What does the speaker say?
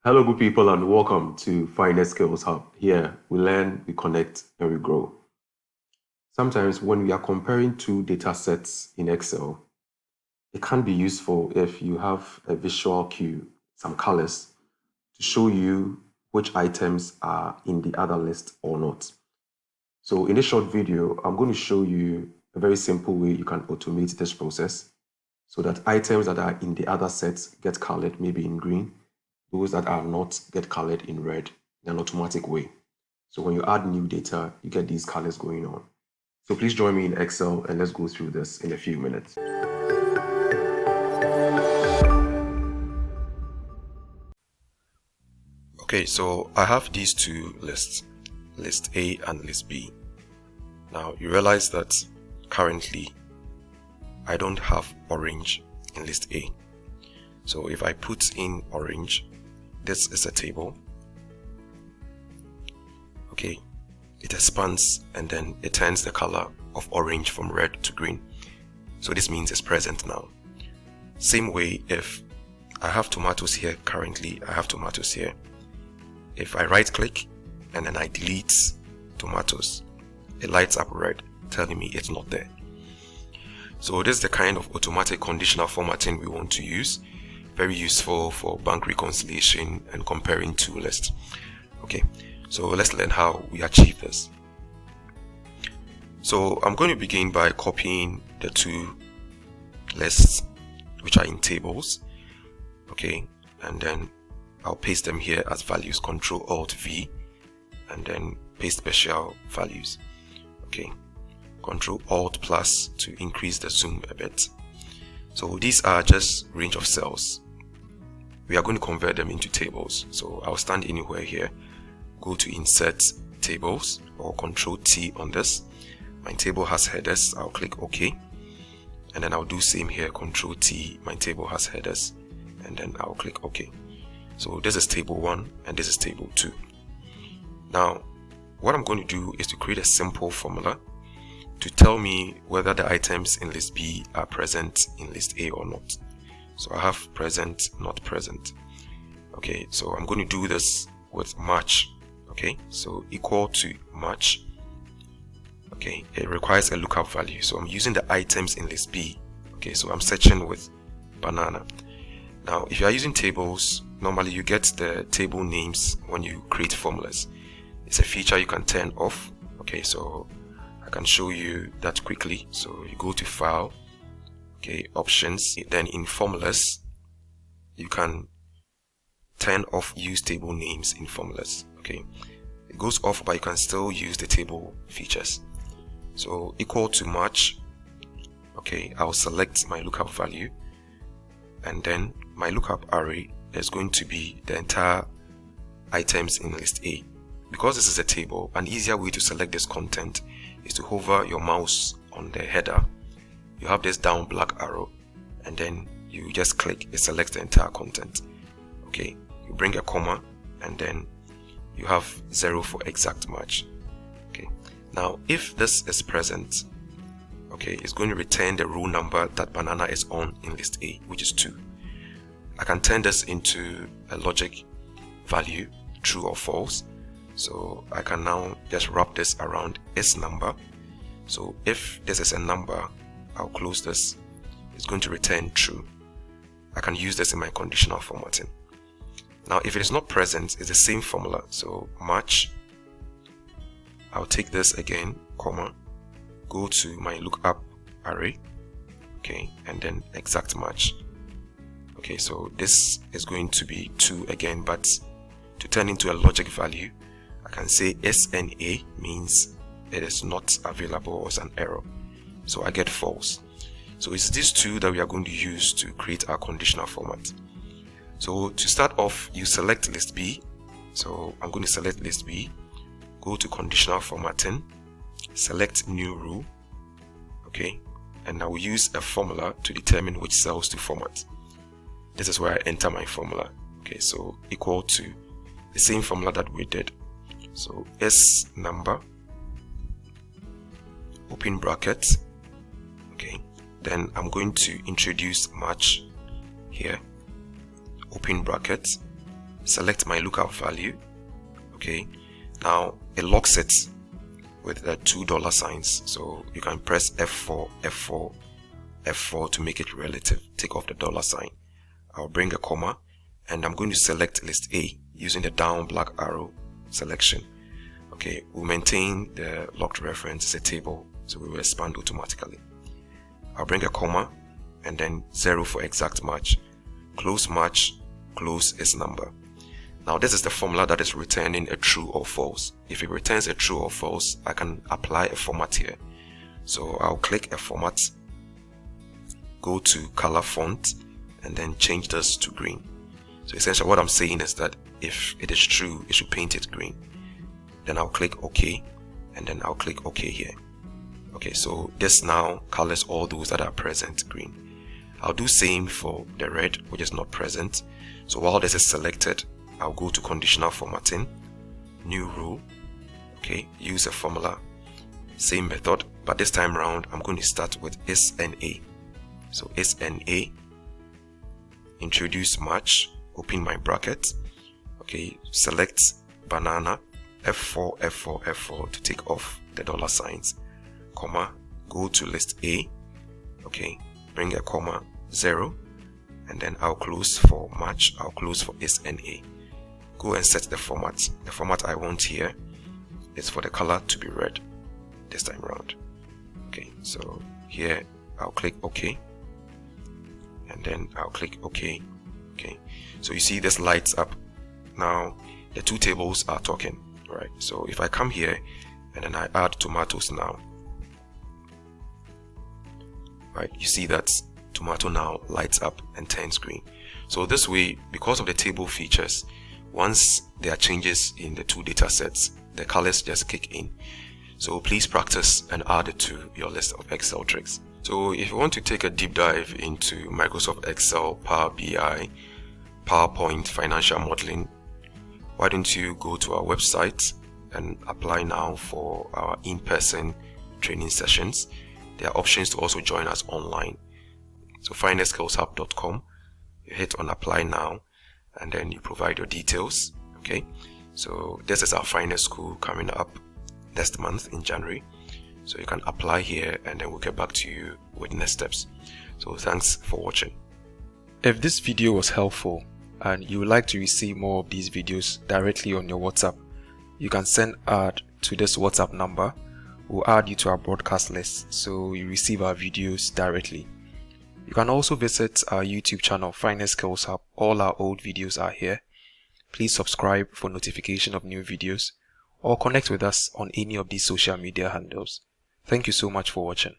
Hello, good people, and welcome to Finance Skills Hub. Here, we learn, we connect, and we grow. Sometimes when we are comparing two data sets in Excel, it can be useful if you have a visual cue, some colors, to show you which items are in the other list or not. So in this short video, I'm going to show you a very simple way you can automate this process so that items that are in the other sets get colored maybe in green, those that are not get colored in red in an automatic way. So when you add new data, you get these colors going on. So please join me in Excel and let's go through this in a few minutes. Okay, so I have these two lists, list A and list B. Now you realize that currently I don't have orange in list A. So if I put in orange, this is a table. Okay, it expands and then it turns the color of orange from red to green. So this means it's present now. Same way, if I have tomatoes here currently, I have tomatoes here. If I right click and then I delete tomatoes, it lights up red, telling me it's not there. So this is the kind of automatic conditional formatting we want to use. Very useful for bank reconciliation and comparing two lists. Okay, so let's learn how we achieve this. So I'm going to begin by copying the two lists which are in tables. Okay, and then I'll paste them here as values, Control Alt V, and then paste special values. Okay, Control Alt plus to increase the zoom a bit. So these are just range of cells. We are going to convert them into tables. So I'll stand anywhere here, go to Insert Tables or Control T on this. My table has headers, I'll click OK. And then I'll do same here, Control T, my table has headers, and then I'll click OK. So this is table 1 and this is table 2. Now, what I'm going to do is to create a simple formula to tell me whether the items in list B are present in list A or not. So I have present, not present. Okay, so I'm going to do this with match. Okay, so equal to match. Okay, it requires a lookup value. So I'm using the items in list B. Okay, so I'm searching with banana. Now, if you are using tables, normally you get the table names when you create formulas. It's a feature you can turn off. Okay, so I can show you that quickly. So you go to File, okay, Options, then in Formulas, you can turn off Use Table Names in Formulas. Okay, it goes off, but you can still use the table features. So equal to match. Okay, I'll select my lookup value, and then my lookup array is going to be the entire items in list A. Because this is a table, an easier way to select this content is to hover your mouse on the header. You have this down black arrow, and then you just click, it selects the entire content. Okay, you bring a comma, and then you have 0 for exact match. Okay, now if this is present, okay, it's going to return the row number that banana is on in list A, which is 2. I can turn this into a logic value, true or false. So I can now just wrap this around its number. So if this is a number, I'll close this. It's going to return true. I can use this in my conditional formatting. Now, if it is not present, it's the same formula. So match. I'll take this again, comma, go to my lookup array, okay, and then exact match. Okay, so this is going to be 2 again, but to turn into a logic value, I can say SNA means it is not available or it's an error. So I get false. So it's these two that we are going to use to create our conditional format. So to start off, you select list B. So I'm going to select list B, go to conditional formatting, select new rule, okay, and I will use a formula to determine which cells to format. This is where I enter my formula. Okay, so equal to the same formula that we did. So S number, open bracket, okay, then I'm going to introduce match here, open bracket, select my lookup value. Okay, now it locks it with the $2 signs, so you can press F4, F4, F4 to make it relative. Take off the dollar sign. I'll bring a comma, and I'm going to select list A using the down black arrow selection. Okay, we'll maintain the locked reference as a table, so we will expand automatically. I'll bring a comma, and then 0 for exact match. Close match, close is number. Now this is the formula that is returning a true or false. If it returns a true or false, I can apply a format here. So I'll click a format, go to color font, and then change this to green. So essentially what I'm saying is that if it is true, it should paint it green. Then I'll click OK, and then I'll click OK here. Okay, so this now colors all those that are present green. I'll do same for the red, which is not present. So while this is selected, I'll go to conditional formatting, new rule. Okay, use a formula, same method, but this time around I'm going to start with SNA. So SNA, introduce match, open my bracket. Okay, select banana, F4, F4, F4 to take off the dollar signs, comma, go to list A. Okay, bring a comma, 0, and then I'll close for match, I'll close for SNA. Go and set the format. The format I want here is for the color to be red this time around. Okay, so here I'll click OK, and then I'll click OK. Okay, so you see this lights up. Now the two tables are talking, right? So if I come here and then I add tomatoes now, right, you see that tomato now lights up and turns green. So this way, because of the table features, once there are changes in the two data sets, the colors just kick in. So please practice and add it to your list of Excel tricks. So if you want to take a deep dive into Microsoft Excel, Power BI, PowerPoint, financial modeling, why don't you go to our website and apply now for our in-person training sessions. There are options to also join us online. So finestskillshub.com, you hit on apply now, and then you provide your details. Okay, so this is our finest school coming up next month in January, so you can apply here and then we'll get back to you with next steps. So thanks for watching. If this video was helpful and you would like to receive more of these videos directly on your WhatsApp, you can send ad to this WhatsApp number. We'll add you to our broadcast list so you receive our videos directly. You can also visit our YouTube channel, Finest Skills Hub. All our old videos are here. Please subscribe for notification of new videos, or connect with us on any of these social media handles. Thank you so much for watching.